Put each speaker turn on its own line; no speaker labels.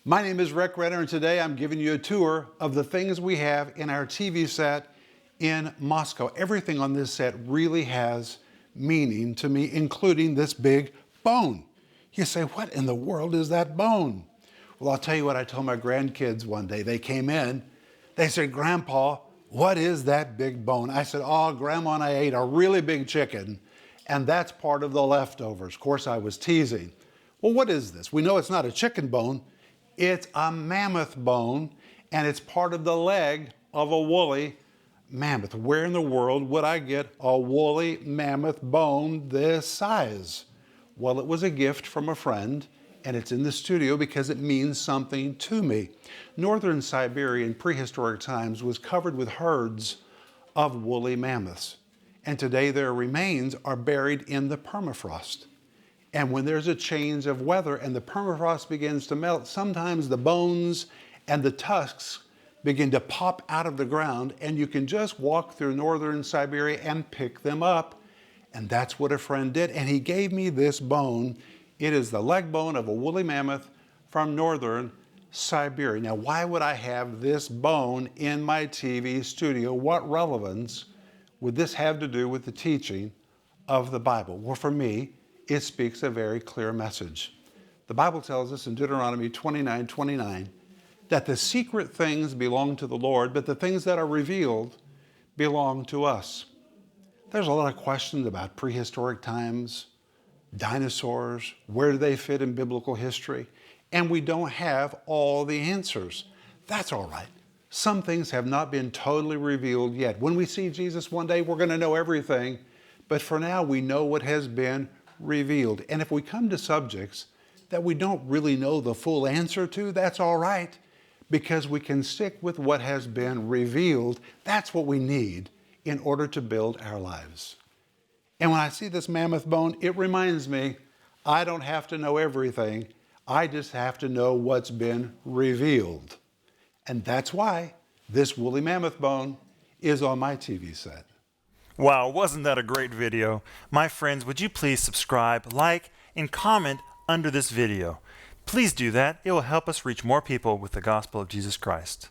My name is Renner, and today I'm giving you a tour of the things we have in our TV set in Moscow. Everything on this set really has meaning to me, including this big bone. You say, what in the world is that bone? Well, I'll tell you what I told my grandkids one day. They came in, they said, Grandpa, what is that big bone? I said, oh, Grandma and I ate a really big chicken, and that's part of the leftovers. Of course, I was teasing. Well, what is this? We know it's not a chicken bone. It's a mammoth bone, and it's part of the leg of a woolly mammoth. Where in the world would I get a woolly mammoth bone this size? Well, it was a gift from a friend, and it's in the studio because it means something to me. Northern Siberia in prehistoric times was covered with herds of woolly mammoths, and today their remains are buried in the permafrost. And when there's a change of weather and the permafrost begins to melt, sometimes the bones and the tusks begin to pop out of the ground, and you can just walk through northern Siberia and pick them up. And that's what a friend did, and he gave me this bone. It is the leg bone of a woolly mammoth from northern Siberia. Now, why would I have this bone in my TV studio? What relevance would this have to do with the teaching of the Bible? Well, for me, it speaks a very clear message. The Bible tells us in Deuteronomy 29:29 that the secret things belong to the Lord, but the things that are revealed belong to us. There's a lot of questions about prehistoric times, dinosaurs, where do they fit in biblical history? And we don't have all the answers. That's all right. Some things have not been totally revealed yet. When we see Jesus one day, we're going to know everything. But for now, we know what has been revealed. And if we come to subjects that we don't really know the full answer to, that's all right, because we can stick with what has been revealed. That's what we need in order to build our lives. And when I see this mammoth bone, it reminds me, I don't have to know everything. I just have to know what's been revealed. And that's why this woolly mammoth bone is on my TV set.
Wow, wasn't that a great video? My friends, would you please subscribe, like, and comment under this video? Please do that. It will help us reach more people with the gospel of Jesus Christ.